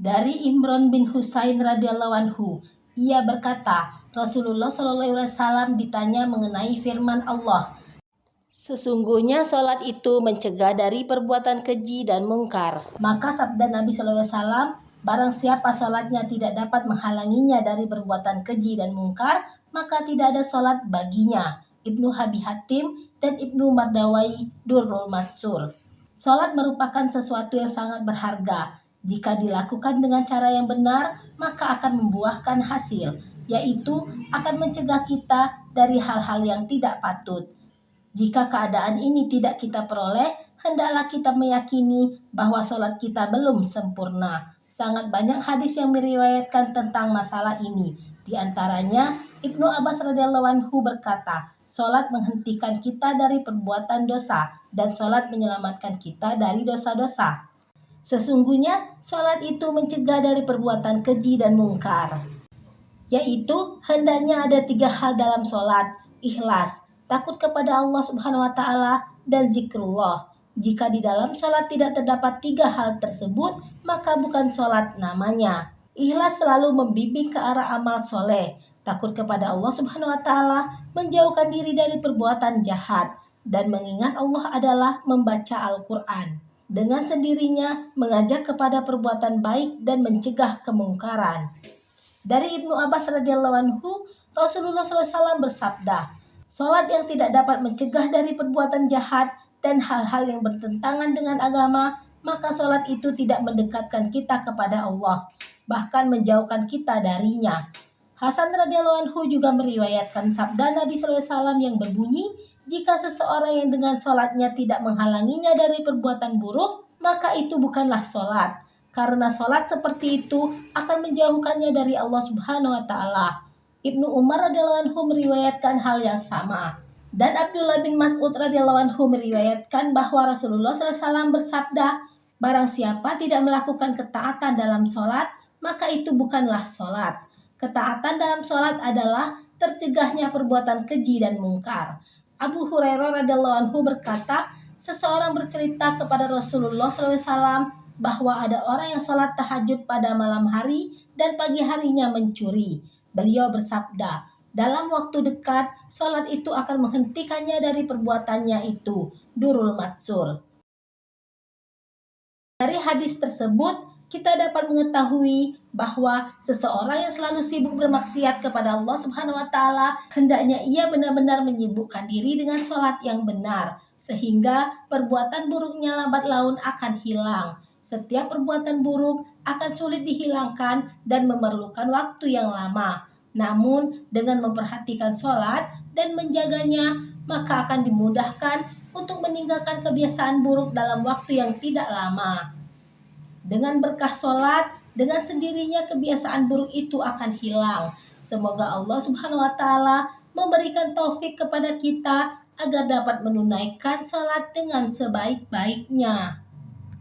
Dari Imran bin Husain radhiyallahu anhu, ia berkata, Rasulullah SAW ditanya mengenai firman Allah, sesungguhnya sholat itu mencegah dari perbuatan keji dan mungkar. Maka sabda Nabi SAW, barang siapa sholatnya tidak dapat menghalanginya dari perbuatan keji dan mungkar, maka tidak ada sholat baginya. Ibnu Abi Hatim dan Ibnu Mardawai Durrul Mansur. Sholat merupakan sesuatu yang sangat berharga. Jika dilakukan dengan cara yang benar, maka akan membuahkan hasil, yaitu akan mencegah kita dari hal-hal yang tidak patut. Jika keadaan ini tidak kita peroleh, hendaklah kita meyakini bahwa sholat kita belum sempurna. Sangat banyak hadis yang meriwayatkan tentang masalah ini. Di antaranya, Ibnu Abbas radhiyallahu anhu berkata, sholat menghentikan kita dari perbuatan dosa, dan sholat menyelamatkan kita dari dosa-dosa. Sesungguhnya, sholat itu mencegah dari perbuatan keji dan mungkar. Yaitu, hendaknya ada 3 hal dalam sholat: ikhlas, takut kepada Allah Subhanahu wa Ta'ala, dan zikrullah. Jika di dalam sholat tidak terdapat 3 hal tersebut, maka bukan sholat namanya. Ikhlas selalu membimbing ke arah amal soleh, takut kepada Allah Subhanahu wa Ta'ala, menjauhkan diri dari perbuatan jahat, dan mengingat Allah adalah membaca Al-Quran. Dengan sendirinya mengajak kepada perbuatan baik dan mencegah kemungkaran. Dari Ibnu Abbas radhiyallahu anhu, Rasulullah SAW bersabda, sholat yang tidak dapat mencegah dari perbuatan jahat dan hal-hal yang bertentangan dengan agama, maka sholat itu tidak mendekatkan kita kepada Allah, bahkan menjauhkan kita darinya. Hasan radhiyallahu anhu juga meriwayatkan sabda Nabi SAW yang berbunyi, jika seseorang yang dengan sholatnya tidak menghalanginya dari perbuatan buruk, maka itu bukanlah sholat. Karena sholat seperti itu akan menjauhkannya dari Allah Subhanahu wa Ta'ala. Ibnu Umar radhiyallahu anhu meriwayatkan hal yang sama. Dan Abdullah bin Mas'ud radhiyallahu anhu meriwayatkan bahwa Rasulullah SAW bersabda, barang siapa tidak melakukan ketaatan dalam sholat, maka itu bukanlah sholat. Ketaatan dalam sholat adalah tercegahnya perbuatan keji dan mungkar. Abu Hurairah radhiyallahu anhu berkata, seseorang bercerita kepada Rasulullah SAW bahwa ada orang yang sholat tahajud pada malam hari dan pagi harinya mencuri. Beliau bersabda, dalam waktu dekat, sholat itu akan menghentikannya dari perbuatannya itu. Durrul Mansur. Dari hadis tersebut, kita dapat mengetahui bahwa seseorang yang selalu sibuk bermaksiat kepada Allah Subhanahu wa Ta'ala, hendaknya ia benar-benar menyibukkan diri dengan sholat yang benar, sehingga perbuatan buruknya lambat laun akan hilang. Setiap perbuatan buruk akan sulit dihilangkan dan memerlukan waktu yang lama. Namun, dengan memperhatikan sholat dan menjaganya, maka akan dimudahkan untuk meninggalkan kebiasaan buruk dalam waktu yang tidak lama. Dengan berkah sholat, dengan sendirinya kebiasaan buruk itu akan hilang. Semoga Allah Subhanahu wa Ta'ala memberikan taufik kepada kita agar dapat menunaikan sholat dengan sebaik-baiknya.